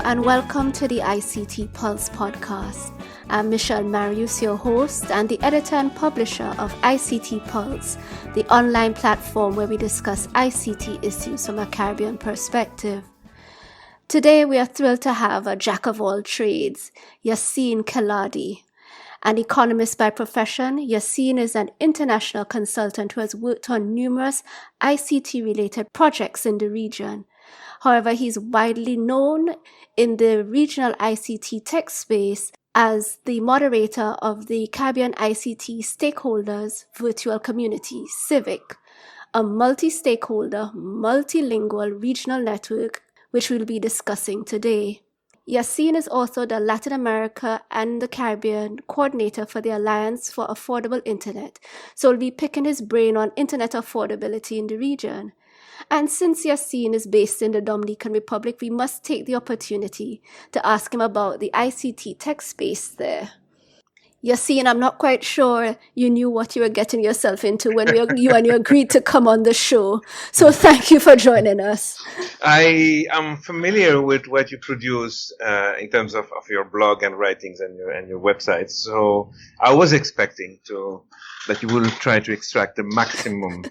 and welcome to the ICT Pulse podcast. I'm Michele Marius, your host and the editor and publisher of ICT Pulse, the online platform where we discuss ICT issues from a Caribbean perspective. Today, we are thrilled to have a jack of all trades, Yacine Khelladi. An economist by profession, Yacine is an international consultant who has worked on numerous ICT-related projects in the region. However, he's widely known in the regional ICT tech space as the moderator of the Caribbean ICT Stakeholders Virtual Community, CIVIC, a multi-stakeholder, multilingual regional network which we'll be discussing today. Yacine is also the Latin America and the Caribbean coordinator for the Alliance for Affordable Internet, so we'll be picking his brain on internet affordability in the region. And since Yacine is based in the Dominican Republic, we must take the opportunity to ask him about the ICT tech space there. Yacine, I'm not quite sure you knew what you were getting yourself into when you agreed to come on the show. So thank you for joining us. I am familiar with what you produce in terms of your blog and writings and your website. So I was expecting that you will try to extract the maximum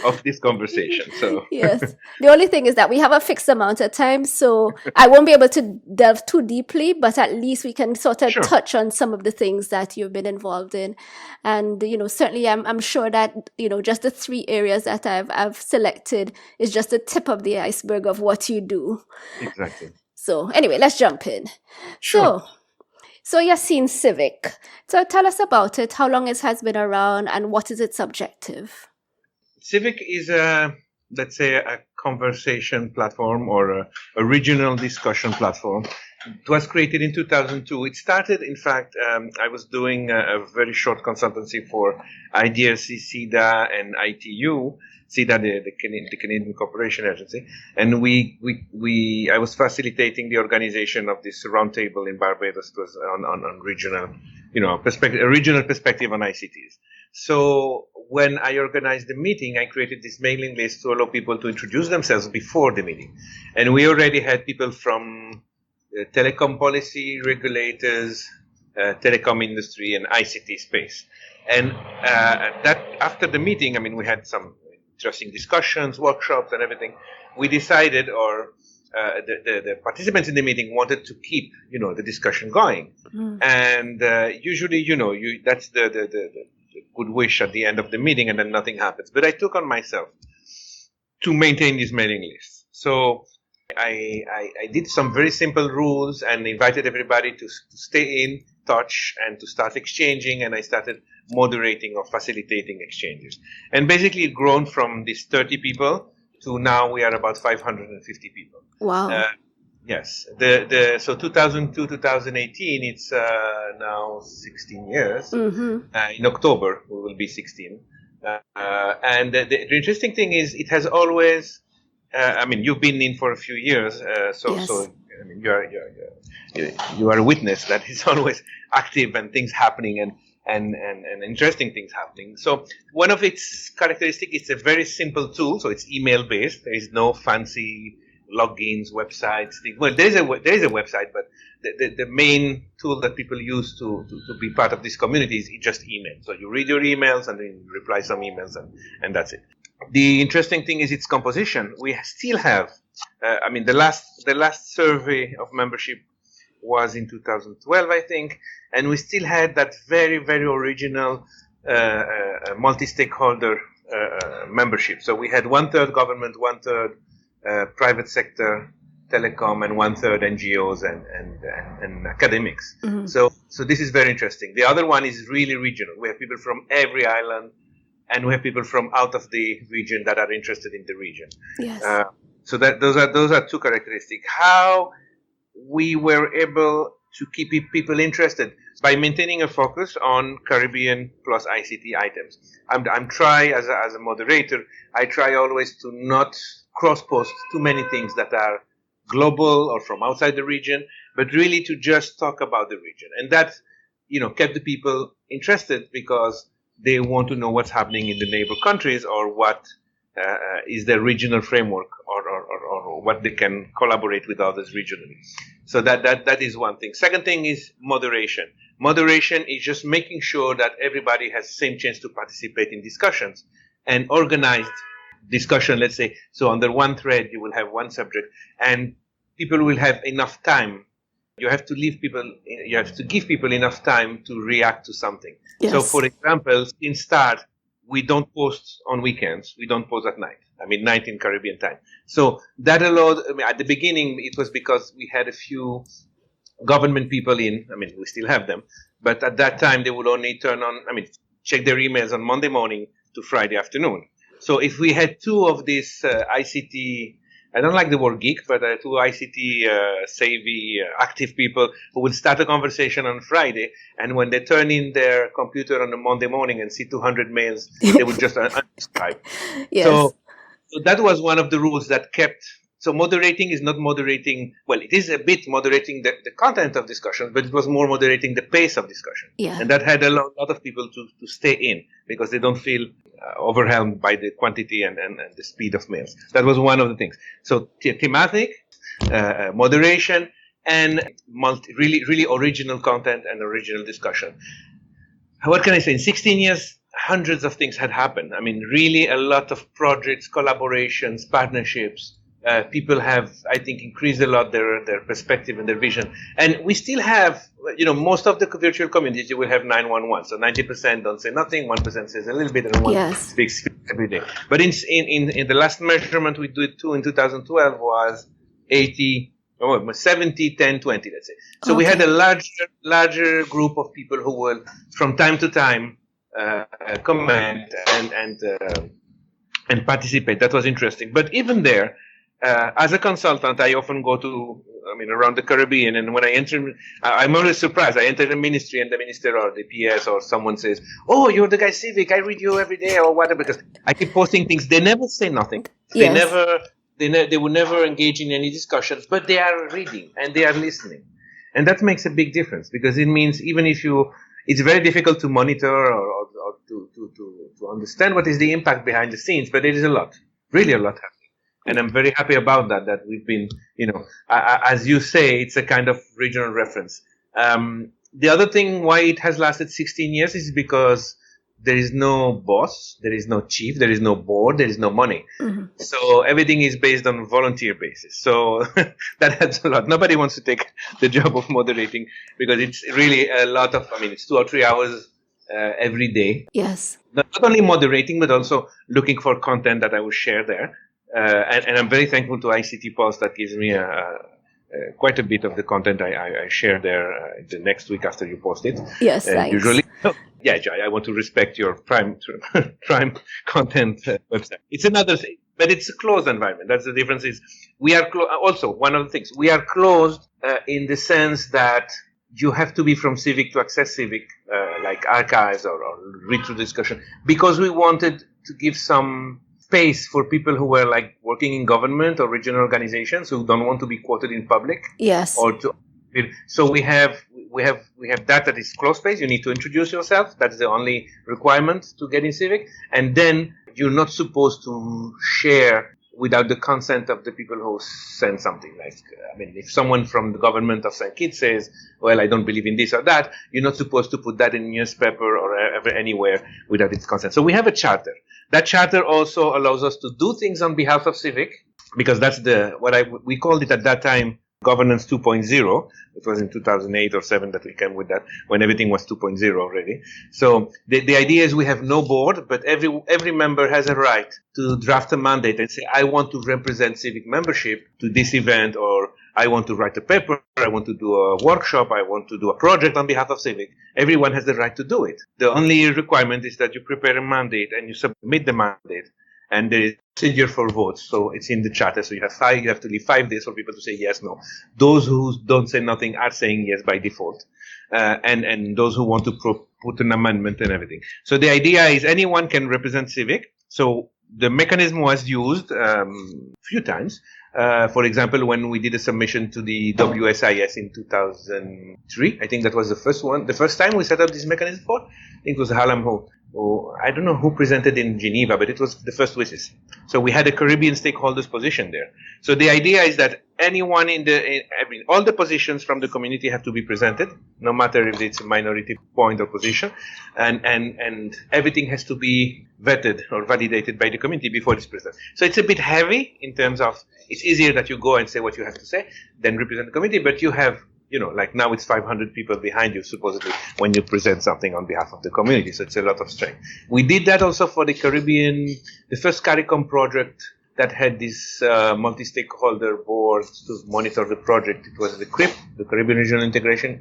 of this conversation. So yes, the only thing is that we have a fixed amount of time, so I won't be able to delve too deeply, but at least we can sort of touch on some of the things that you've been involved in. And certainly I'm sure that just the three areas that I've selected is just the tip of the iceberg of what you do. Exactly. So anyway, let's jump in. Sure. So Yacine, CIVIC. So tell us about it, how long it has been around, and what is its objective? CIVIC is a conversation platform or a regional discussion platform. It was created in 2002. It started, in fact, I was doing a very short consultancy for IDRC, CIDA, and ITU. CIDA, the Canadian Cooperation Agency, and I was facilitating the organization of this roundtable in Barbados. It was on regional, a regional perspective on ICTs. So when I organized the meeting, I created this mailing list to allow people to introduce themselves before the meeting, and we already had people from telecom policy, regulators, telecom industry, and ICT space. And that after the meeting, we had some interesting discussions, workshops, and everything. We decided, or the participants in the meeting wanted to keep, the discussion going. And usually, that's the good wish at the end of the meeting, and then nothing happens. But I took on myself to maintain this mailing list. So I did some very simple rules and invited everybody to stay in touch and to start exchanging, and I started moderating or facilitating exchanges. And basically it grown from these 30 people to now we are about 550 people. Wow. Yes. So 2002, 2018, it's now 16 years. Mm-hmm. In October, we will be 16. And the interesting thing is it has always, you've been in for a few years, Yes. So you are a witness that it's always active and things happening and interesting things happening. So one of its characteristics, it's a very simple tool. So it's email based. There is no fancy logins, websites. Well, there is a website, but the main tool that people use to be part of this community is just email. So you read your emails and then reply some emails and that's it. The interesting thing is its composition. We still have, the last survey of membership was in 2012, I think, and we still had that very, very original multi-stakeholder membership. So we had 1/3 government, 1/3 private sector, telecom, and 1/3 NGOs and academics. Mm-hmm. So this is very interesting. The other one is really regional. We have people from every island, and we have people from out of the region that are interested in the region. Yes. So those are two characteristics. How we were able to keep people interested by maintaining a focus on Caribbean plus ICT items. I'm try as a moderator. I try always to not cross-post too many things that are global or from outside the region, but really to just talk about the region, and that kept the people interested because they want to know what's happening in the neighbor countries or what is the regional framework or what they can collaborate with others regionally. So that is one thing. Second thing is moderation. Moderation is just making sure that everybody has the same chance to participate in discussions and organized discussion, let's say. So under one thread, you will have one subject and people will have enough time. You have to give people enough time to react to something. Yes. So for example, in START, we don't post on weekends. We don't post at night. Night in Caribbean time. So that allowed, at the beginning, it was because we had a few government people in. We still have them. But at that time, they would only check their emails on Monday morning to Friday afternoon. So if we had two of these ICT, I don't like the word geek, but two ICT savvy, active people who will start a conversation on Friday, and when they turn in their computer on a Monday morning and see 200 mails, they would just unsubscribe. Yes. So that was one of the rules that kept. So moderating is not moderating. Well, it is a bit moderating the content of discussions, but it was more moderating the pace of discussion. Yeah. And that had a lot of people to stay in because they don't feel overwhelmed by the quantity and the speed of mails. That was one of the things. So thematic, moderation, and really original content and original discussion. What can I say? In 16 years, hundreds of things had happened. Really a lot of projects, collaborations, partnerships. People have, I think, increased a lot their perspective and their vision. And we still have, most of the virtual community will have 911. So 90% don't say nothing, 1% says a little bit, and 1% speaks every day. But in the last measurement we did too in 2012 was 70, 10, 20, let's say. So we had a larger group of people who will, from time to time, comment and participate. That was interesting. But even there, as a consultant, I often go to, around the Caribbean, and when I enter, I'm always surprised. I enter the ministry, and the minister or the PS or someone says, "Oh, you're the guy CIVIC. I read you every day," or whatever. Because I keep posting things. They never say nothing. Yes. They will never engage in any discussions, but they are reading and they are listening, and that makes a big difference because it means even if it's very difficult to monitor or to understand what is the impact behind the scenes, but there is really a lot happening. And I'm very happy about that we've been, as you say, it's a kind of regional reference. The other thing why it has lasted 16 years is because there is no boss, there is no chief, there is no board, there is no money. Mm-hmm. So everything is based on volunteer basis. So that adds a lot. Nobody wants to take the job of moderating because it's really a lot of, it's 2 or 3 hours every day. Yes. Not only moderating, but also looking for content that I will share there. And I'm very thankful to ICT Pulse that gives me quite a bit of the content I share there the next week after you post it. Yes, thanks. Usually. Yeah, I want to respect your prime content website. It's another thing, but it's a closed environment. That's the difference. Is we are also one of the things we are closed in the sense that you have to be from CIVIC to access CIVIC, like archives or read through discussion, because we wanted to give some space for people who were like working in government or regional organizations who don't want to be quoted in public. Yes. So we have that is closed space. You need to introduce yourself. That's the only requirement to get in CIVIC. And then you're not supposed to share without the consent of the people who send something. Like, if someone from the government of St. Kitts says, well, I don't believe in this or that, you're not supposed to put that in a newspaper or anywhere without its consent. So we have a charter. That charter also allows us to do things on behalf of CIVIC, because that's we called it at that time Governance 2.0. It was in 2008 or 7 that we came with that, when everything was 2.0 already. So the idea is we have no board, but every member has a right to draft a mandate and say, I want to represent CIVIC membership to this event, or I want to write a paper, I want to do a workshop, I want to do a project on behalf of CIVIC. Everyone has the right to do it. The only requirement is that you prepare a mandate and you submit the mandate. And there is a procedure for votes, so it's in the charter. So you have to leave 5 days for people to say yes, no. Those who don't say nothing are saying yes by default, and those who want to put an amendment and everything. So the idea is anyone can represent CIVIC. So the mechanism was used a few times. For example, when we did a submission to the WSIS in 2003, I think that was the first time we set up this mechanism for. I think it was Hallam who I don't know who presented in Geneva, but it was the first WSIS. So we had a Caribbean stakeholders position there. So the idea is that anyone all the positions from the community have to be presented, no matter if it's a minority point or position, and everything has to be vetted or validated by the community before it's presented. So it's a bit heavy in terms of, it's easier that you go and say what you have to say than represent the community, but you have, like now it's 500 people behind you, supposedly, when you present something on behalf of the community. So it's a lot of strength. We did that also for the Caribbean, the first CARICOM project that had this multi-stakeholder board to monitor the project. It was the CRIP, the Caribbean Regional Integration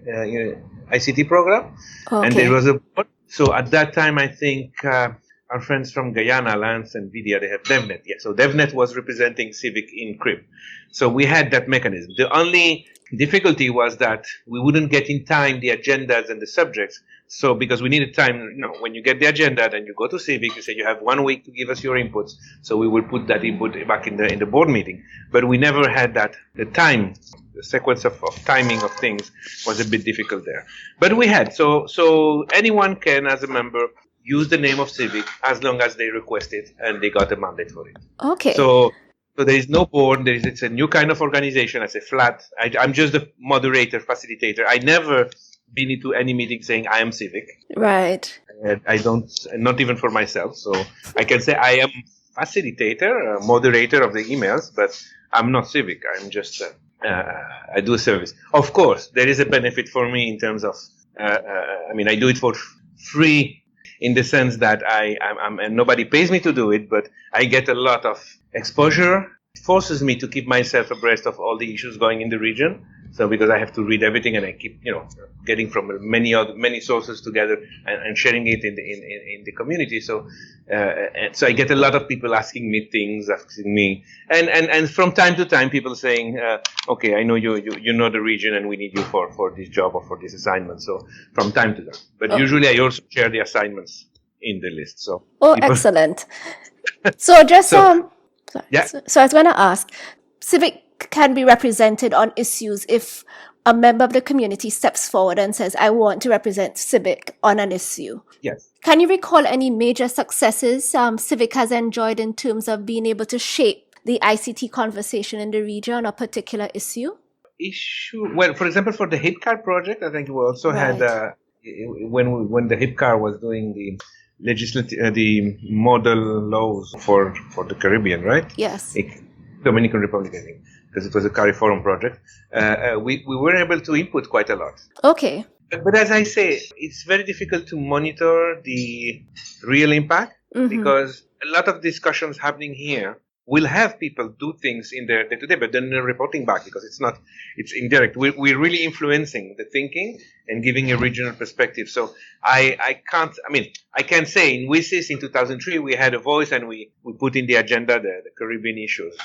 ICT program. Okay. And there was a board. So at that time, I think our friends from Guyana, Lance and Vidya, they have DevNet. Yeah, so DevNet was representing CIVIC in CRIP. So we had that mechanism. The only difficulty was that we wouldn't get in time the agendas and the subjects. So because we needed time, when you get the agenda, then you go to CIVIC, you say you have 1 week to give us your inputs. So we will put that input back in the board meeting. But we never had that. The time, the sequence of timing of things was a bit difficult there. But we had. So anyone can, as a member, use the name of CIVIC as long as they request it and they got a mandate for it. Okay. So there is no board. It's a new kind of organization. I say flat. I'm just the moderator, facilitator. I never been into any meeting saying I am CIVIC. Right. I don't, not even for myself. So I can say I am facilitator, moderator of the emails, but I'm not CIVIC. I'm just, I do a service. Of course, there is a benefit for me in terms of, I do it for free in the sense that and nobody pays me to do it, but I get a lot of exposure. It forces me to keep myself abreast of all the issues going in the region. So because I have to read everything and I keep, getting from many sources together and sharing it in the community. So, so I get a lot of people asking me things, and from time to time people saying, okay, I know you know the region and we need you for this job or for this assignment. So from time to time, but usually I also share the assignments in the list. So. Excellent. So just, So I was going to ask, CIVIC can be represented on issues if a member of the community steps forward and says, I want to represent CIVIC on an issue. Yes. Can you recall any major successes CIVIC has enjoyed in terms of being able to shape the ICT conversation in the region on a particular issue? Well, for example, for the HIPCAR project, I think we also had, when the HIPCAR was doing the model laws for the Caribbean, right? Yes. Dominican Republic, I think, because it was a CARIFORUM project. We were able to input quite a lot. Okay. But as I say, it's very difficult to monitor the real impact because a lot of discussions happening here will have people do things in their day-to-day, but then they're reporting back because it's indirect. We're really influencing the thinking and giving a regional perspective. So I can say in WSIS in 2003, we had a voice and we put in the agenda the Caribbean issues.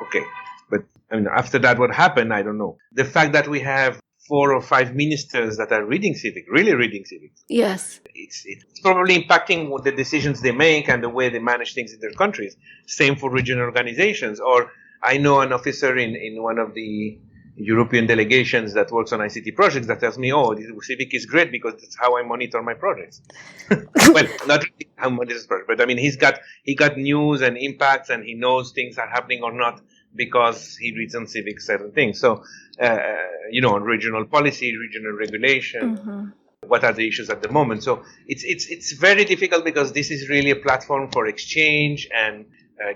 Okay. But after that, what happened, I don't know. The fact that we have 4 or 5 ministers that are reading CIVIC, really reading CIVIC. Yes. It's probably impacting what the decisions they make and the way they manage things in their countries. Same for regional organizations. Or I know an officer in one of the European delegations that works on ICT projects that tells me, CIVIC is great because that's how I monitor my projects. Well, not really how I monitor this project, but he got news and impacts and he knows things are happening or not because he reads on CIVIC certain things. So, on regional policy, regional regulation, what are the issues at the moment? So it's very difficult because this is really a platform for exchange and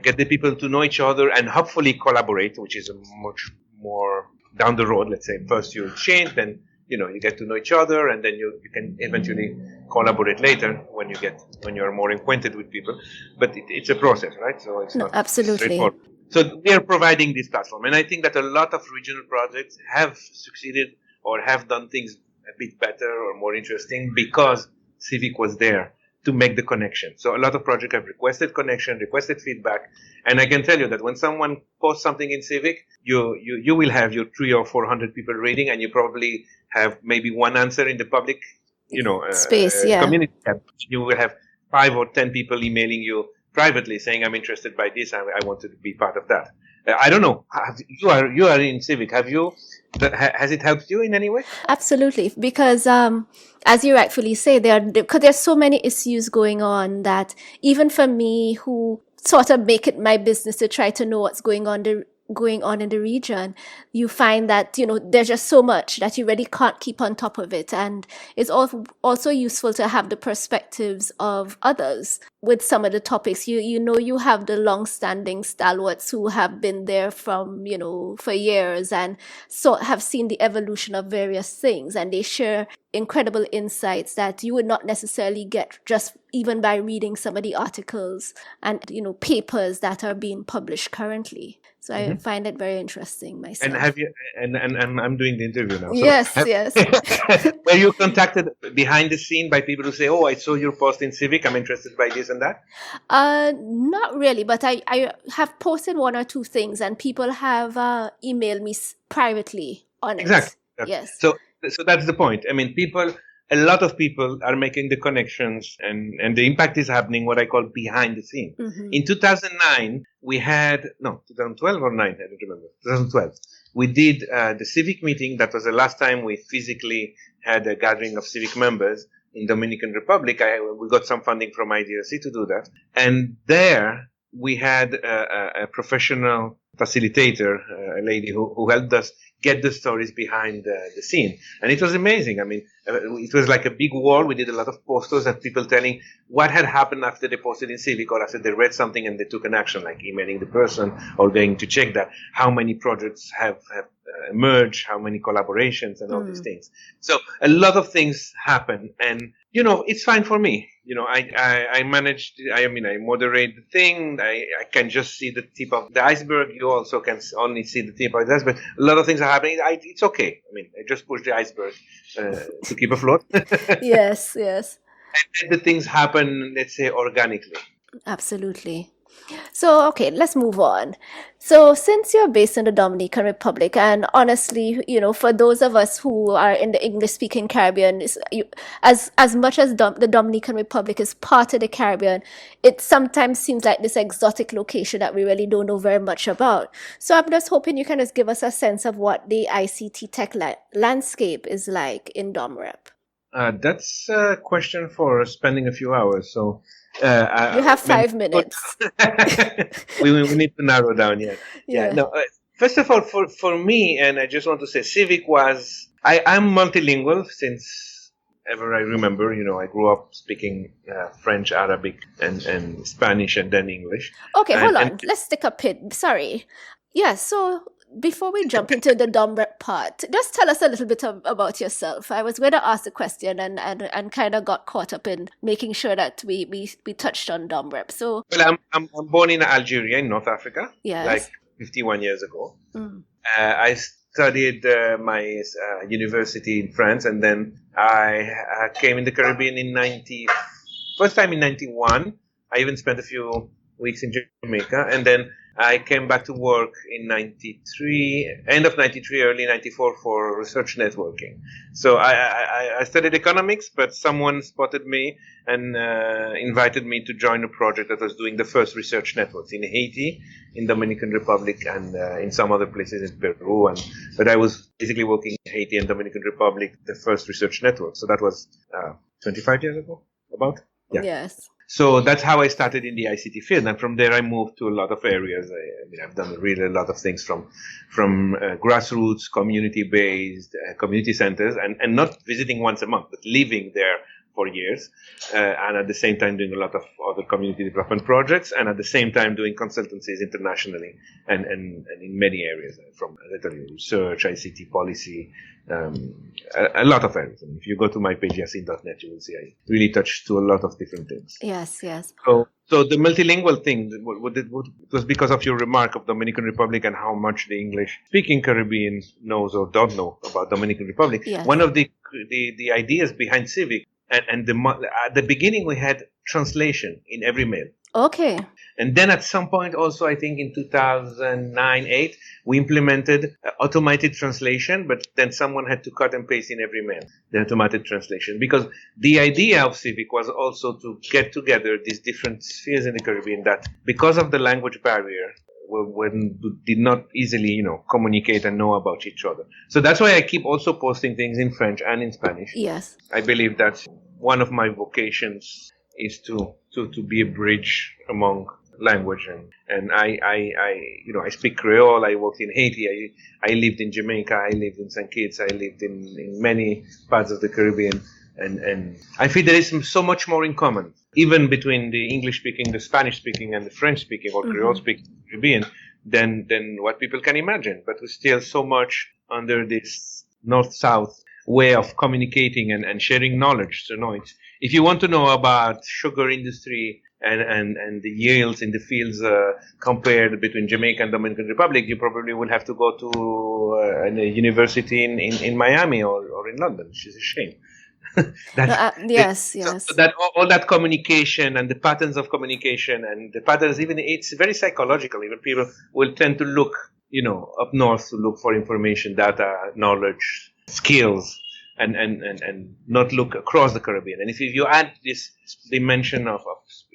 get the people to know each other and hopefully collaborate, which is a much more down the road. Let's say first you exchange, then you get to know each other, and then you can eventually collaborate later when you are more acquainted with people. But it's a process, right? So it's not absolutely straightforward. So we are providing this platform, and I think that a lot of regional projects have succeeded or have done things a bit better or more interesting because CIVIC was there to make the connection. So a lot of projects have requested connection, requested feedback, and I can tell you that when someone posts something in CIVIC, you will have your 300 or 400 people reading, and you probably have maybe one answer in the public, space, community. You will have 5 or 10 people emailing you privately saying, I'm interested by this, I want to be part of that. I don't know. You are in CIVIC. Have you Has it helped you in any way? Absolutely, because as you rightfully say, because there's so many issues going on that even for me, who sort of make it my business to try to know what's going on in the region, you find that there's just so much that you really can't keep on top of it, and it's also useful to have the perspectives of others with some of the topics. You have the long-standing stalwarts who have been there from for years and so have seen the evolution of various things, and they share incredible insights that you would not necessarily get just even by reading some of the articles and papers that are being published currently. So I find it very interesting myself. And have you? And I'm doing the interview now. So yes, yes. Were you contacted behind the scene by people who say, "Oh, I saw your post in CIVIC. I'm interested by this and that"? Not really, but I have posted one or two things, and people have emailed me privately on it. Exactly. Yes. So that's the point. I mean, a lot of people are making the connections, and the impact is happening, what I call behind the scene. Mm-hmm. In 2009, 2012 or 9, I don't remember, 2012. We did the CIVIC meeting. That was the last time we physically had a gathering of CIVIC members in Dominican Republic. We got some funding from IDRC to do that. And there we had a professional facilitator, a lady who helped us get the stories behind the scene. And it was amazing. I mean, it was like a big wall. We did a lot of posters and people telling what had happened after they posted in CIVIC or after they read something and they took an action, like emailing the person or going to check that, how many projects have emerged, how many collaborations and all these things. So a lot of things happen, and it's fine for me. I moderate the thing. I can just see the tip of the iceberg. You also can only see the tip of the iceberg. A lot of things are happening. It's okay. I mean, I just push the iceberg to keep afloat. Yes. And the things happen, let's say, organically. Absolutely. So, okay, let's move on. So, since you're based in the Dominican Republic, and honestly, for those of us who are in the English-speaking Caribbean, as much as the Dominican Republic is part of the Caribbean, it sometimes seems like this exotic location that we really don't know very much about. So, I'm just hoping you can just give us a sense of what the ICT tech landscape is like in DomRep. That's a question for spending a few hours. So. You have 5 minutes. we need to narrow down. Yeah. No. First of all, for me, and I just want to say, CIVIC was. I'm multilingual since ever I remember. I grew up speaking French, Arabic, and Spanish, and then English. Okay, hold on. Let's stick a pin. Sorry. Yeah. So. Before we jump into the DomRep part, just tell us a little bit about yourself. I was going to ask the question and kind of got caught up in making sure that we touched on DomRep. So, well, I'm born in Algeria, in North Africa, yes. like 51 years ago. I studied my university in France, and then I came in the Caribbean first time in 91. I even spent a few weeks in Jamaica, and then I came back to work in 93, end of 93, early 94 for research networking. So I studied economics, but someone spotted me and invited me to join a project that was doing the first research networks in Haiti, in Dominican Republic, and in some other places in Peru. But I was basically working in Haiti and Dominican Republic, the first research network. So that was 25 years ago, about? Yeah. Yes. So that's how I started in the ICT field, and from there I moved to a lot of areas. I've done really a lot of things from grassroots, community-based, community centers, and not visiting once a month, but living there for years, and at the same time doing a lot of other community development projects, and at the same time doing consultancies internationally and in many areas, from literally research, ICT policy, a lot of areas. And if you go to my page, yacine.net, you will see I really touched to a lot of different things. Yes. So the multilingual thing, it was because of your remark of Dominican Republic and how much the English-speaking Caribbean knows or don't know about Dominican Republic. Yes. One of the ideas behind CIVIC, and at the beginning we had translation in every mail. Okay. And then at some point also, I think in 2009-8, we implemented automated translation, but then someone had to cut and paste in every mail the automated translation, because the idea of CIVIC was also to get together these different spheres in the Caribbean that, because of the language barrier, did not easily, communicate and know about each other. So that's why I keep also posting things in French and in Spanish. Yes. I believe that's one of my vocations, is to be a bridge among language, and I speak Creole. I worked in Haiti. I lived in Jamaica. I lived in St. Kitts. I lived in many parts of the Caribbean, and I feel there is so much more in common, even between the English speaking, the Spanish speaking, and the French speaking or Creole speaking Caribbean than what people can imagine. But we're still so much under this north-south way of communicating and sharing knowledge. So if you want to know about sugar industry and the yields in the fields compared between Jamaica and Dominican Republic, you probably will have to go to a university in Miami or in London, which is a shame. Yes. So that all that communication and the patterns of communication and the patterns, even it's very psychological. Even people will tend to look, up north to look for information, data, knowledge, skills, and not look across the Caribbean. And if you add this dimension of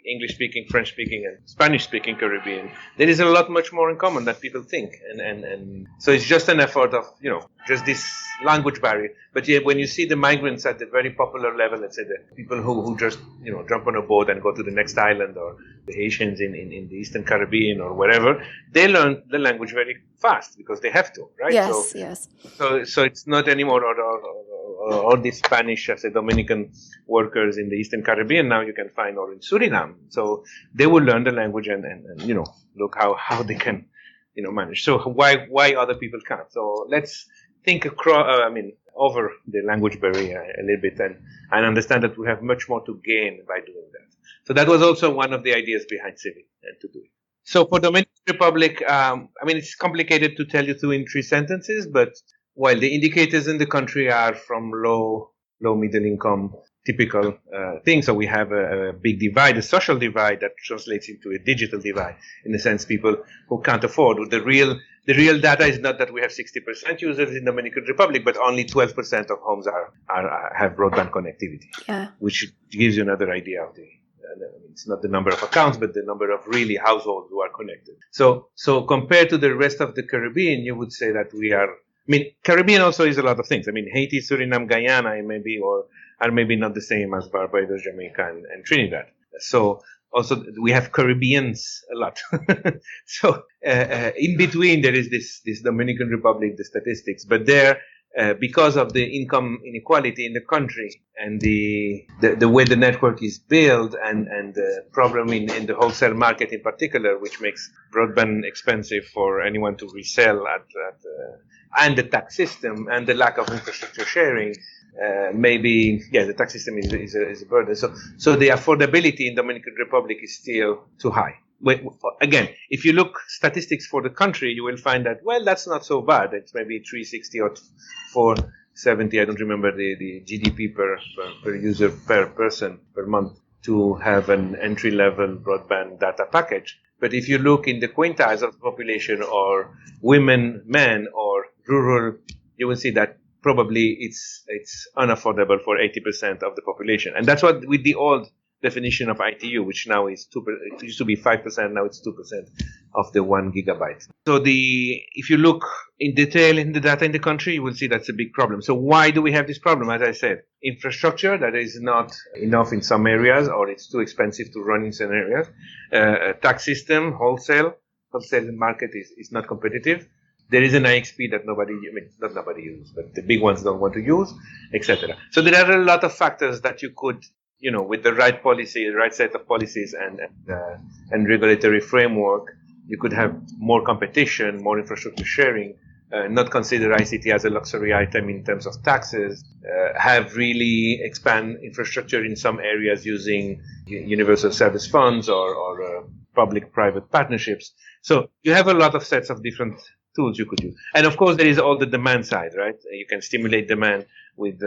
English-speaking, French-speaking, and Spanish-speaking Caribbean, there is a lot much more in common than people think. And so it's just an effort of, just this language barrier. But yeah, when you see the migrants at the very popular level, let's say the people who just, jump on a boat and go to the next island, or the Haitians in the Eastern Caribbean or wherever, they learn the language very fast because they have to, right? Yes. So it's not anymore all these Spanish, Dominican workers in the Eastern Caribbean now you can find, or in Suriname. So they will learn the language and look how they can, manage. So why other people can't? So let's think over the language barrier a little bit and understand that we have much more to gain by doing that. So that was also one of the ideas behind CIVIC and to do it. So for Dominican Republic, it's complicated to tell you in 3 sentences, but while the indicators in the country are from low, middle income, typical things, so we have a big divide, a social divide that translates into a digital divide, in the sense people who can't afford. The real data is not that we have 60% users in Dominican Republic, but only 12% of homes have broadband connectivity, which gives you another idea of it's not the number of accounts, but the number of really households who are connected. So compared to the rest of the Caribbean, you would say that we are. Caribbean also is a lot of things. Haiti, Suriname, Guyana, are maybe not the same as Barbados, Jamaica, and Trinidad. So also we have Caribbeans a lot. So in between there is this Dominican Republic, the statistics, but there. Because of the income inequality in the country and the way the network is built and the problem in the wholesale market in particular, which makes broadband expensive for anyone to resell and the tax system and the lack of infrastructure sharing, the tax system is a burden. So the affordability in Dominican Republic is still too high. Again, if you look statistics for the country, you will find that, that's not so bad. It's maybe 360 or 470. I don't remember the GDP per user per person per month to have an entry-level broadband data package. But if you look in the quintiles of the population, or women, men, or rural, you will see that probably it's unaffordable for 80% of the population. And that's what with the old definition of ITU, which now is 2%, it used to be 5%, now it's 2% of the 1 gigabyte. So if you look in detail in the data in the country, you will see that's a big problem. So why do we have this problem? As I said, infrastructure that is not enough in some areas, or it's too expensive to run in some areas. A tax system, wholesale market is not competitive. There is an IXP that not nobody uses, but the big ones don't want to use, etc. So there are a lot of factors that you could, with the right policy, the right set of policies and regulatory framework, you could have more competition, more infrastructure sharing, not consider ICT as a luxury item in terms of taxes, have really expand infrastructure in some areas using universal service funds or public-private partnerships. So you have a lot of sets of different tools you could use. And of course, there is all the demand side, right? You can stimulate demand with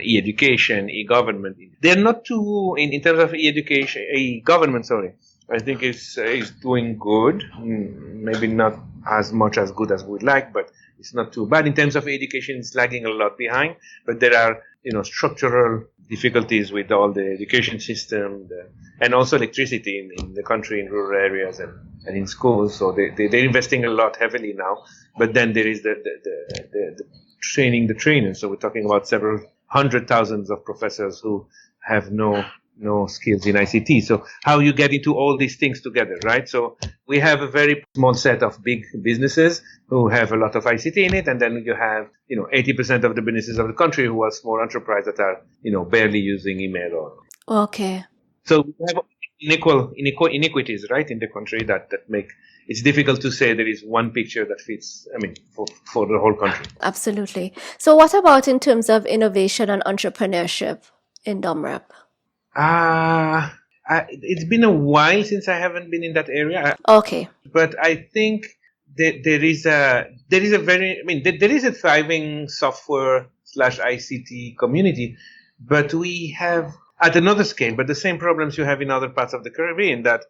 e-education, e-government. They're not too, in terms of e-education, e-government, I think is doing good. Maybe not as much as good as we'd like, but it's not too bad. In terms of education, it's lagging a lot behind. But there are, structural difficulties with all the education system and also electricity in the country, in rural areas and in schools. So they're investing a lot heavily now. But then there is the training the trainers. So we're talking about several hundred thousands of professors who have no skills in ICT. So how you get into all these things together, right? So we have a very small set of big businesses who have a lot of ICT in it, and then you have 80% of the businesses of the country who are small enterprises that are barely using email or. Okay. So we have inequities, right, in the country that make it's difficult to say there is one picture that fits. For the whole country. Absolutely. So what about in terms of innovation and entrepreneurship in DOMREP? It's been a while since I haven't been in that area. Okay. But I think that there is a thriving software/ICT community, but we have at another scale, but the same problems you have in other parts of the Caribbean, that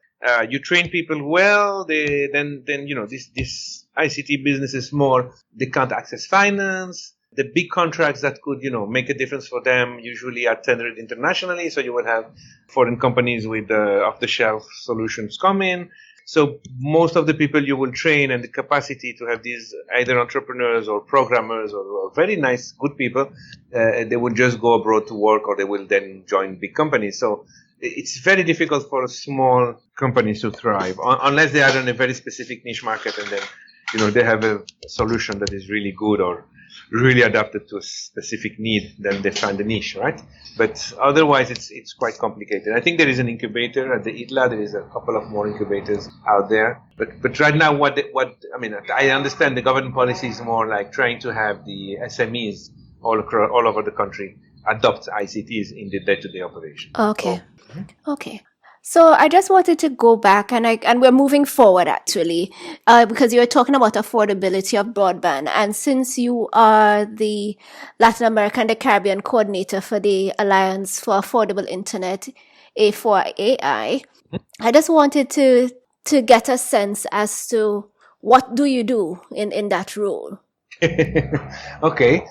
you train people well, then this ICT business is small, they can't access finance. The big contracts that could, make a difference for them usually are tendered internationally. So you will have foreign companies with off-the-shelf solutions come in. So most of the people you will train and the capacity to have these either entrepreneurs or programmers or very nice, good people, they will just go abroad to work, or they will then join big companies. So it's very difficult for small companies to thrive unless they are in a very specific niche market, and then, they have a solution that is really good or really adapted to a specific need, then they find a niche, right? But otherwise, it's quite complicated. I think there is an incubator at the ITLA. There is a couple of more incubators out there. But right now, I understand the government policy is more like trying to have the SMEs all over the country adopt ICTs in the day-to-day operation. Okay. Okay. So I just wanted to go back, and we're moving forward actually, because you were talking about affordability of broadband, and since you are the Latin America and the Caribbean coordinator for the Alliance for Affordable Internet, A4AI, I just wanted to get a sense as to what do you do in that role. Okay.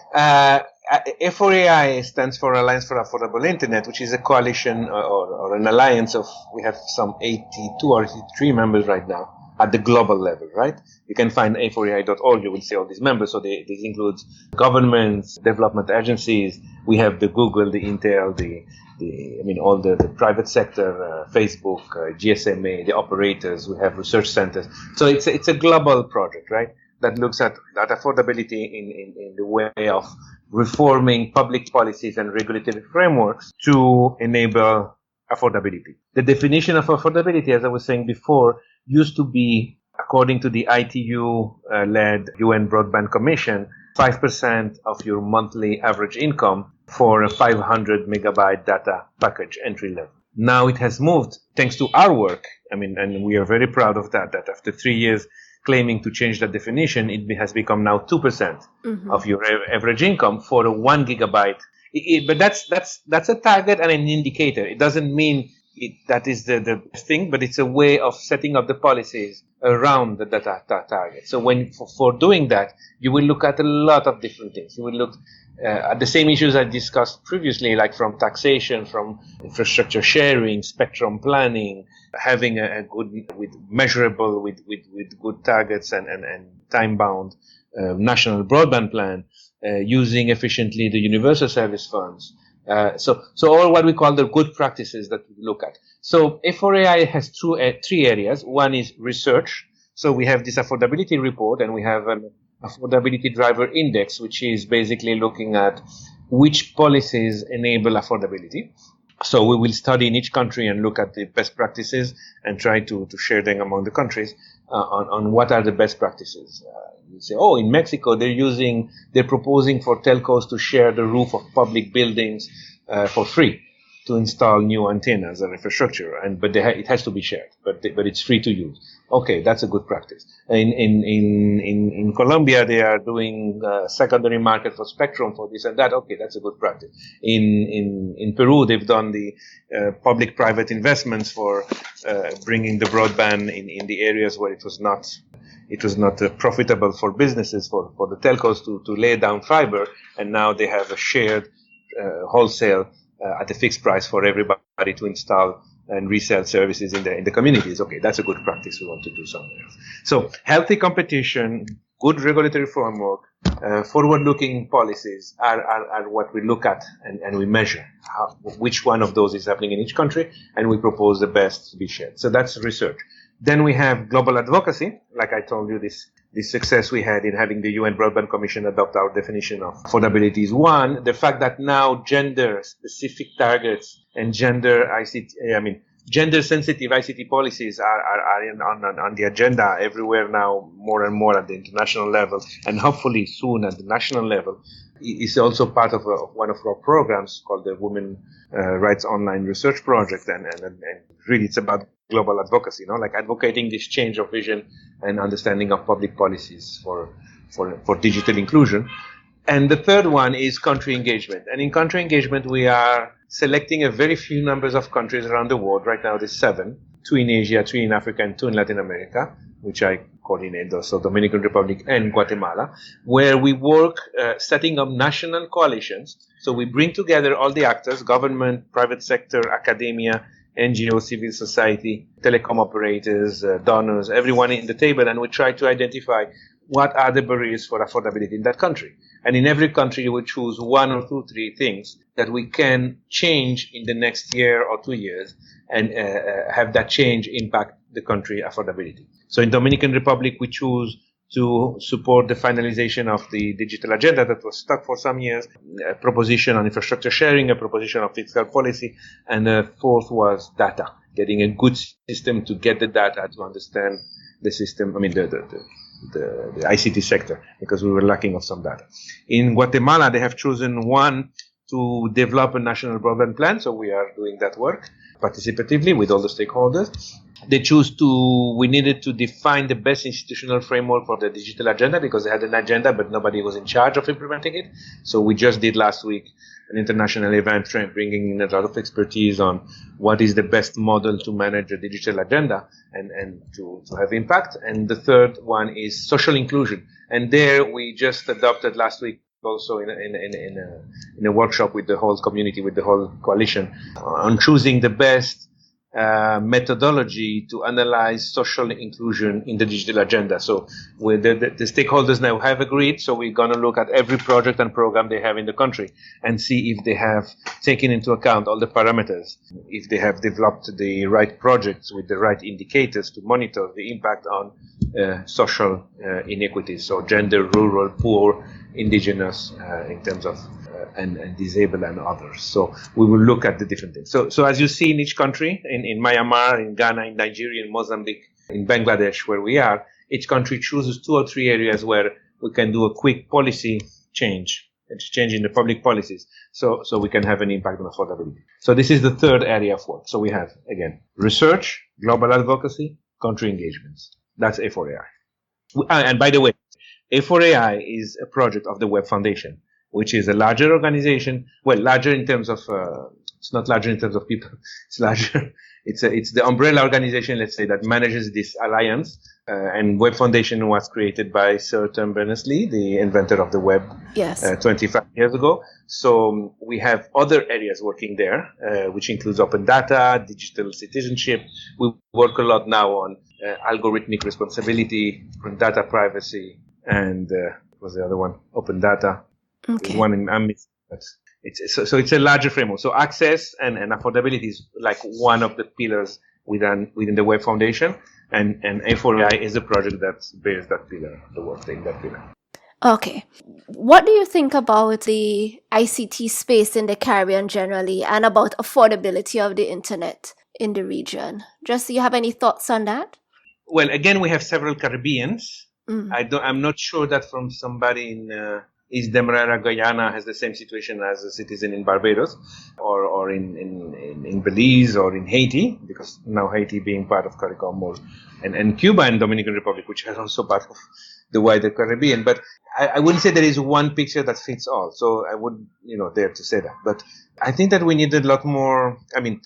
A4AI stands for Alliance for Affordable Internet, which is a coalition or an alliance of, we have some 82 or 83 members right now at the global level, right? You can find a4ai.org, you will see all these members. So this includes governments, development agencies. We have the Google, the Intel, all the private sector, Facebook, GSMA, the operators. We have research centers. So it's a global project, right? That looks at affordability in the way of reforming public policies and regulatory frameworks to enable affordability. The definition of affordability, as I was saying before, used to be, according to the ITU-led UN Broadband Commission, 5% of your monthly average income for a 500 megabyte data package entry level. Now it has moved, thanks to our work, and we are very proud of that after 3 years claiming to change that definition, it has become now 2% of your average income for a 1 gigabyte. But that's a target and an indicator. It doesn't mean that is the thing, but it's a way of setting up the policies around the data target. So for doing that, you will look at a lot of different things. You will look at the same issues I discussed previously, like from taxation, from infrastructure sharing, spectrum planning, having a good, measurable with good targets and time-bound national broadband plan, using efficiently the universal service funds. So all what we call the good practices that we look at. So A4AI has three areas. One is research. So we have this affordability report, and we have an affordability driver index, which is basically looking at which policies enable affordability. So we will study in each country and look at the best practices and try to share them among the countries on what are the best practices. You say, in Mexico, they're proposing for telcos to share the roof of public buildings for free to install new antennas and infrastructure, but it has to be shared, but it's free to use. Okay, that's a good practice. In Colombia, they are doing secondary market for spectrum for this and that. Okay, that's a good practice. In Peru, they've done the public-private investments for bringing the broadband in the areas where it was not profitable for businesses, for the telcos to lay down fiber, and now they have a shared wholesale at a fixed price for everybody to install and resell services in the communities. Okay, that's a good practice we want to do somewhere else. So healthy competition, good regulatory framework, forward-looking policies are what we look at and we measure which one of those is happening in each country, and we propose the best to be shared. So that's research. Then we have global advocacy. Like I told you, this success we had in having the UN Broadband Commission adopt our definition of affordability is one. The fact that now gender-specific targets and gender-sensitive ICT policies are on the agenda everywhere now, more and more at the international level, and hopefully soon at the national level, is also part of one of our programs called the Women Rights Online Research Project, and really it's about global advocacy, like advocating this change of vision and understanding of public policies for digital inclusion. And the third one is country engagement. And in country engagement, we are selecting a very few numbers of countries around the world. Right now, there's 7, 2 in Asia, 3 in Africa, and 2 in Latin America, which I coordinate, so Dominican Republic and Guatemala, where we work setting up national coalitions. So we bring together all the actors, government, private sector, academia, NGO, civil society, telecom operators, donors, everyone in the table, and we try to identify what are the barriers for affordability in that country. And in every country, we choose 1 or 2, 3 things that we can change in the next year or 2 years and have that change impact the country affordability. So in Dominican Republic, we choose to support the finalization of the digital agenda that was stuck for some years, a proposition on infrastructure sharing, a proposition of fiscal policy, and the fourth was data, getting a good system to get the data to understand the system, the ICT sector, because we were lacking of some data. In Guatemala, they have chosen one to develop a national broadband plan, so we are doing that work participatively with all the stakeholders. We needed to define the best institutional framework for the digital agenda because they had an agenda, but nobody was in charge of implementing it. So we just did last week an international event bringing in a lot of expertise on what is the best model to manage a digital agenda and to have impact. And the third one is social inclusion. And there we just adopted last week also in a workshop with the whole community, with the whole coalition, on choosing the best methodology to analyze social inclusion in the digital agenda. So the stakeholders now have agreed, so we're going to look at every project and program they have in the country and see if they have taken into account all the parameters, if they have developed the right projects with the right indicators to monitor the impact on social inequities, so gender, rural, poor, indigenous, in terms of and disabled and others. So we will look at the different things. So as you see in each country, in Myanmar, in Ghana, in Nigeria, in Mozambique, in Bangladesh, where we are, each country chooses 2 or 3 areas where we can do a quick policy change in the public policies, so we can have an impact on affordability. So this is the third area of work. So we have, again, research, global advocacy, country engagements. That's A4AI. And by the way, A4AI is a project of the Web Foundation, which is a larger organization. Well, larger in terms of, it's not larger in terms of people. It's larger. It's the umbrella organization, let's say, that manages this alliance. And Web Foundation was created by Sir Tim Berners-Lee, the inventor of the web, 25 years ago. So we have other areas working there, which includes open data, digital citizenship. We work a lot now on algorithmic responsibility, data privacy, and what was the other one? Open data. Okay. One in but it's a larger framework. So access and affordability is like one of the pillars within the Web Foundation, and A4AI is a project that bears that pillar, the work in that pillar. Okay. What do you think about the ICT space in the Caribbean generally and about affordability of the internet in the region? Just do you have any thoughts on that? Well, again, we have several Caribbeans. I'm not sure that from somebody in East Demerara, Guyana has the same situation as a citizen in Barbados or in Belize or in Haiti, because now Haiti being part of CARICOM, and Cuba and Dominican Republic, which are also part of the wider Caribbean. But I wouldn't say there is one picture that fits all. So I wouldn't, dare to say that. But I think that we need a lot more. I mean,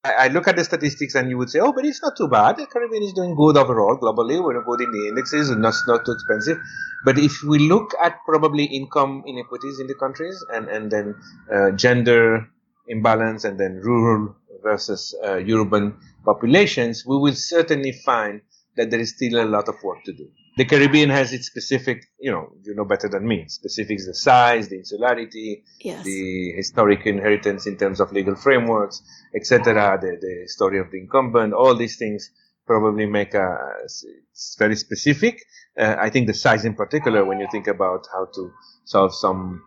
I look at the statistics and you would say, but it's not too bad. The Caribbean is doing good overall, globally. We're good in the indexes and not too expensive. But if we look at probably income inequities in the countries and then gender imbalance and then rural versus urban populations, we will certainly find that there is still a lot of work to do. The Caribbean has its specific, you know better than me, specifics, the size, the insularity, Yes. the historic inheritance in terms of legal frameworks, etc., the story of the incumbent, all these things probably make it's very specific. I think the size in particular, when you think about how to solve some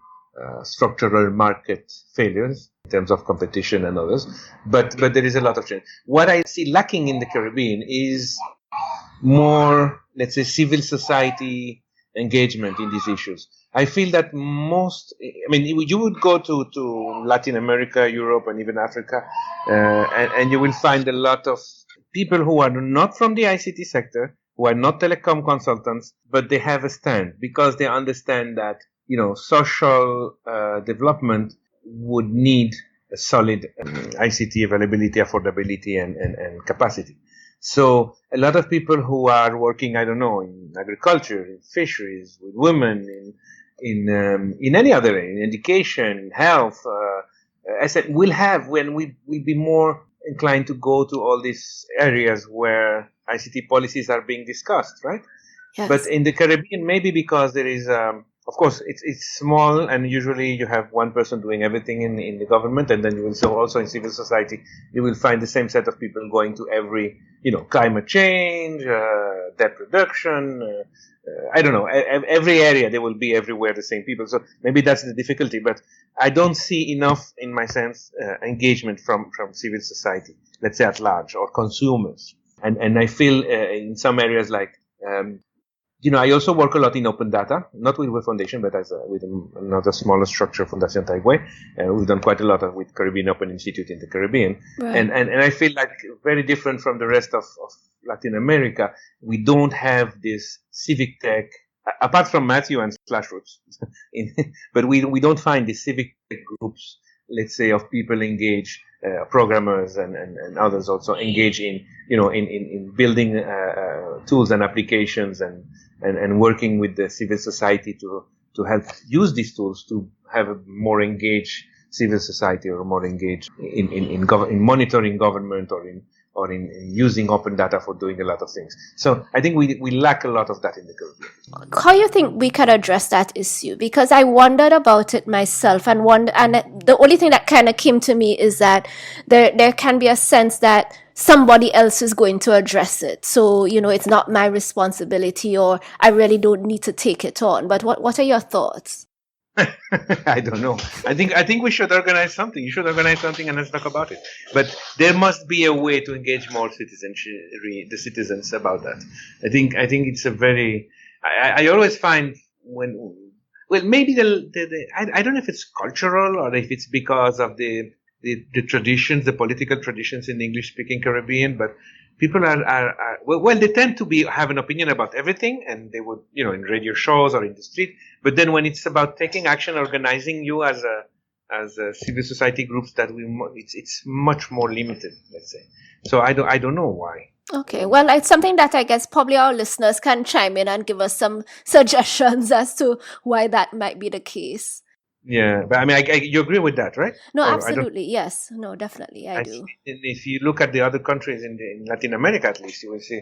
structural market failures in terms of competition and others, but there is a lot of change. What I see lacking in the Caribbean is more, let's say, civil society engagement in these issues. I feel that you would go to Latin America, Europe, and even Africa, and you will find a lot of people who are not from the ICT sector, who are not telecom consultants, but they have a stand because they understand that, social development would need a solid ICT availability, affordability, and capacity. So a lot of people who are working, in agriculture, in fisheries, with women, in any other area, in education, health, we'll be more inclined to go to all these areas where ICT policies are being discussed, right? Yes. But in the Caribbean, maybe because there is, of course, it's small, and usually you have one person doing everything in the government, and then you will also in civil society, you will find the same set of people going to every, climate change, debt reduction, every area, there will be everywhere the same people. So maybe that's the difficulty, but I don't see enough, in my sense, engagement from civil society, let's say at large, or consumers. And I feel in some areas like, I also work a lot in open data, not with the foundation, but with another smaller structure, Fundación Taigüe. We've done quite a lot with Caribbean Open Institute in the Caribbean. Right. And I feel like very different from the rest of Latin America. We don't have this civic tech, apart from Matthew and Slashroots, but we don't find the civic tech groups, let's say, of people engaged, programmers and others also engage in building tools and applications and working with the civil society to help use these tools to have a more engaged civil society, or more engaged in monitoring government, or in using open data for doing a lot of things. So I think we lack a lot of that in the Caribbean. How you think we can address that issue? Because I wondered about it myself, and the only thing that kind of came to me is that there can be a sense that somebody else is going to address it. So, it's not my responsibility, or I really don't need to take it on. But what are your thoughts? I don't know. I think we should organize something. You should organize something and let's talk about it. But there must be a way to engage more the citizens about that. I think it's a very. I always find maybe I don't know if it's cultural or if it's because of the traditions, the political traditions in the English-speaking Caribbean, but people they tend to have an opinion about everything, and they would, in radio shows or in the street. But then when it's about taking action, organizing you as a civil society groups, it's much more limited, let's say. So I don't know why. Okay, well, it's something that I guess probably our listeners can chime in and give us some suggestions as to why that might be the case. Yeah, but you agree with that, right? No, absolutely, yes. No, definitely, I do. If you look at the other countries in Latin America, at least, you will see,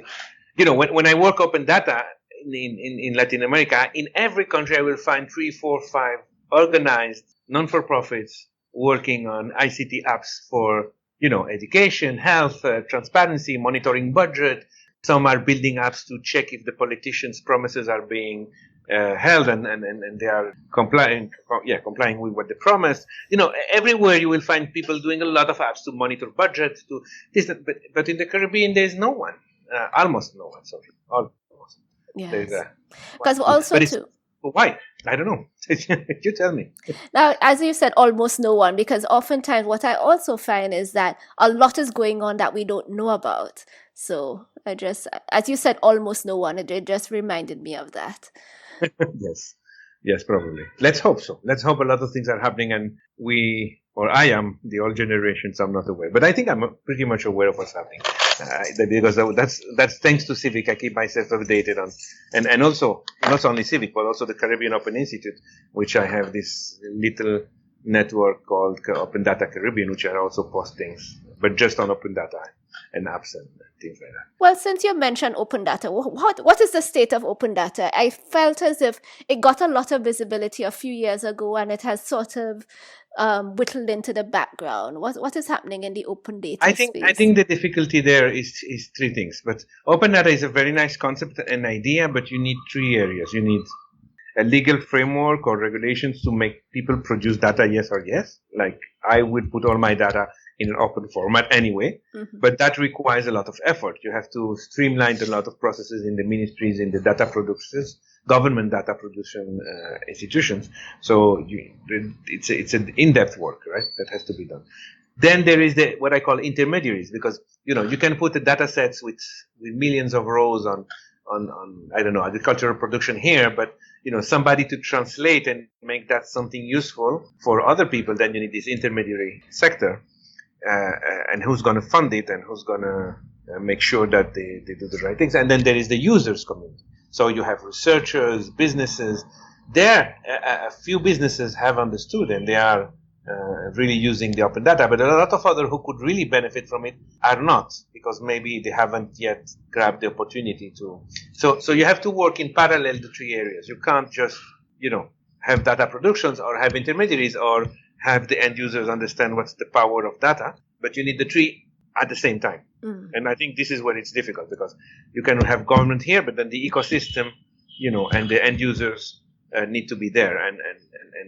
when I work open data in Latin America, in every country I will find 3, 4, 5 organized non-for-profits working on ICT apps for, education, health, transparency, monitoring budget. Some are building apps to check if the politicians' promises are being held and they are complying with what they promised. Everywhere you will find people doing a lot of apps to monitor budget, to this, but in the Caribbean there is no one, almost no one. Sorry, almost. Yes. Because also too. Why? I don't know. You tell me. Now, as you said, almost no one, because oftentimes what I also find is that a lot is going on that we don't know about. So I just, as you said, almost no one. It just reminded me of that. Yes, probably. Let's hope so. Let's hope a lot of things are happening, and I am the old generation, so I'm not aware. But I think I'm pretty much aware of what's happening. Because that's thanks to CIVIC. I keep myself updated on, and also not only CIVIC, but also the Caribbean Open Institute, which I have this little network called Open Data Caribbean, which I also post things but just on open data and apps and things like that. Well, since you mentioned open data, what is the state of open data? I felt as if it got a lot of visibility a few years ago, and it has sort of whittled into the background. What is happening in the open data space? I think the difficulty there is three things. But open data is a very nice concept and idea, but you need three areas. You need a legal framework or regulations to make people produce data, yes or yes. Like I would put all my data in an open format anyway, but that requires a lot of effort. You have to streamline a lot of processes in the ministries, in the data producers, government data production institutions. So it's an in-depth work, right? That has to be done. Then there is what I call intermediaries, because you can put the data sets with millions of rows on I don't know, agricultural production here, but somebody to translate and make that something useful for other people. Then you need this intermediary sector. And who's going to fund it, and who's going to make sure that they do the right things. And then there is the users community. So you have researchers, businesses. There, a few businesses have understood, and they are really using the open data. But a lot of others who could really benefit from it are not, because maybe they haven't yet grabbed the opportunity to. So you have to work in parallel the three areas. You can't just have data productions or have intermediaries or have the end users understand what's the power of data, but you need the three at the same time. And I think this is where it's difficult, because you can have government here, but then the ecosystem, and the end users need to be there, and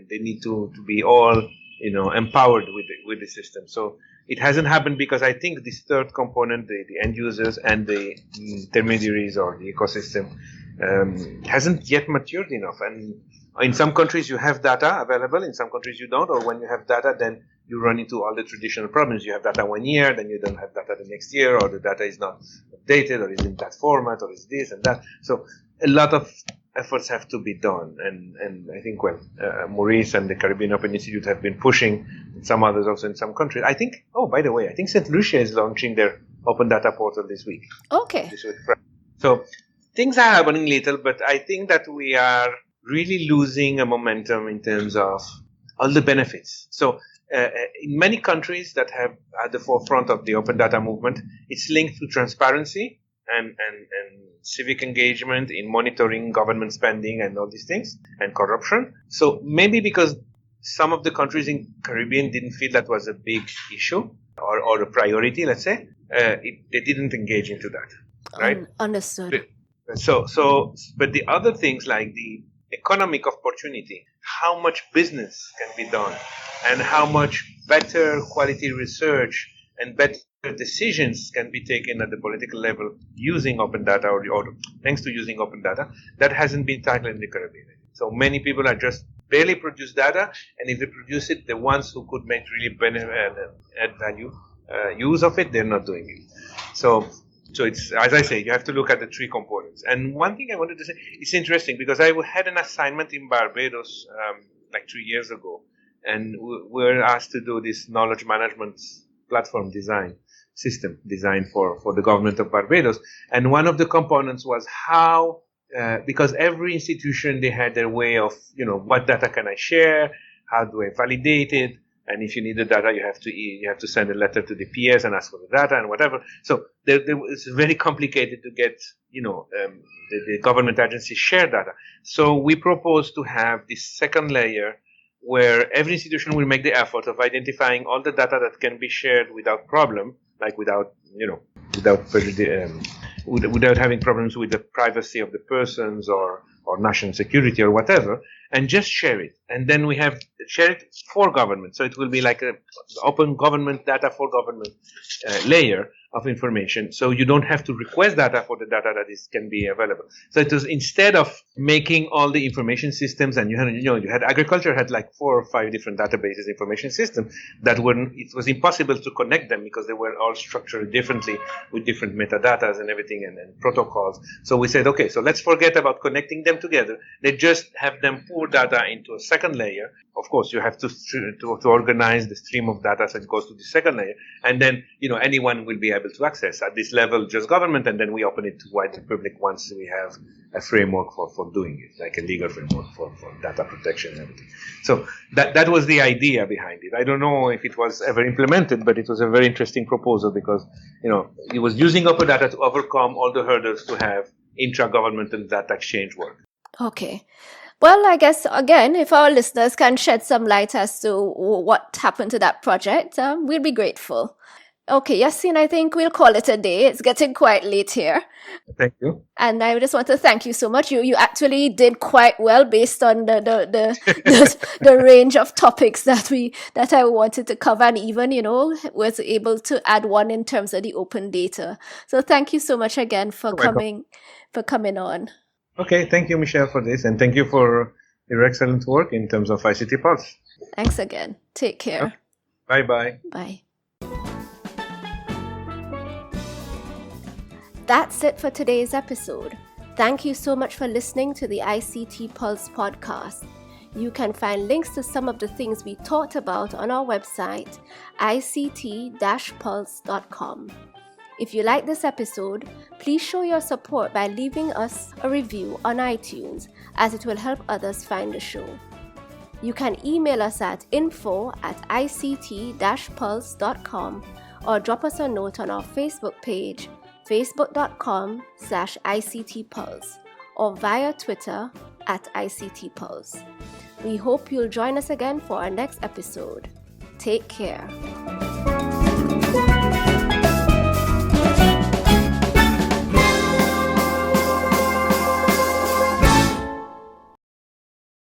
they need to be all, empowered with the system. So it hasn't happened because I think this third component, the end users and the intermediaries or the ecosystem, hasn't yet matured enough. And in some countries you have data available, in some countries you don't, or when you have data, then you run into all the traditional problems. You have data one year, then you don't have data the next year, or the data is not updated, or is in that format, or is this and that. So a lot of efforts have to be done, and I think Maurice and the Caribbean Open Institute have been pushing, and some others also in some countries. I think, by the way, I think St. Lucia is launching their open data portal this week. Okay. So things are happening little, but I think that we are really losing a momentum in terms of all the benefits. So in many countries that have at the forefront of the open data movement, it's linked to transparency and civic engagement in monitoring government spending and all these things, and corruption. So maybe because some of the countries in Caribbean didn't feel that was a big issue or a priority, let's say, they didn't engage into that, right? Understood. But the other things like the economic opportunity, how much business can be done, and how much better quality research and better decisions can be taken at the political level using open data or thanks to using open data, that hasn't been tackled in the Caribbean. So many people are just barely produce data, and if they produce it, the ones who could make really add value use of it, they're not doing it. So it's, as I say, you have to look at the three components. And one thing I wanted to say, it's interesting because I had an assignment in Barbados like 3 years ago, and we were asked to do this knowledge management platform system design for the government of Barbados. And one of the components was how, because every institution, they had their way of, what data can I share? How do I validate it? And if you need the data, you have to send a letter to the PS and ask for the data and whatever. So it's very complicated to get, the government agencies share data. So we propose to have this second layer where every institution will make the effort of identifying all the data that can be shared without problem, like without having problems with the privacy of the persons or national security or whatever, and just share it. And then we have share it for government. So it will be like an open government data for government layer of information. So you don't have to request data for the data that can be available. So it was, instead of making all the information systems, and you had agriculture had like 4 or 5 different databases, information systems that it was impossible to connect them because they were all structured differently with different metadatas and everything and protocols. So we said, okay, so let's forget about connecting them together. They just have them pour data into a second layer. Of course, course, you have to organize the stream of data as it goes to the second layer, and then anyone will be able to access. At this level, just government, and then we open it to wider public once we have a framework for doing it, like a legal framework for data protection and everything. So that was the idea behind it. I don't know if it was ever implemented, but it was a very interesting proposal because it was using open data to overcome all the hurdles to have intra-governmental data exchange work. Okay. Well, I guess, again, if our listeners can shed some light as to what happened to that project, we'll be grateful. Okay, Yacine, I think we'll call it a day. It's getting quite late here. Thank you. And I just want to thank you so much. You actually did quite well based on the range of topics that I wanted to cover, and even, was able to add one in terms of the open data. So thank you so much again for coming on. Okay, thank you, Michelle, for this, and thank you for your excellent work in terms of ICT Pulse. Thanks again. Take care. Okay. Bye-bye. Bye. That's it for today's episode. Thank you so much for listening to the ICT Pulse podcast. You can find links to some of the things we talked about on our website, ict-pulse.com. If you like this episode, please show your support by leaving us a review on iTunes, as it will help others find the show. You can email us at info@ict-pulse.com or drop us a note on our Facebook page, facebook.com/ICTPulse, or via Twitter @ICTPulse. We hope you'll join us again for our next episode. Take care.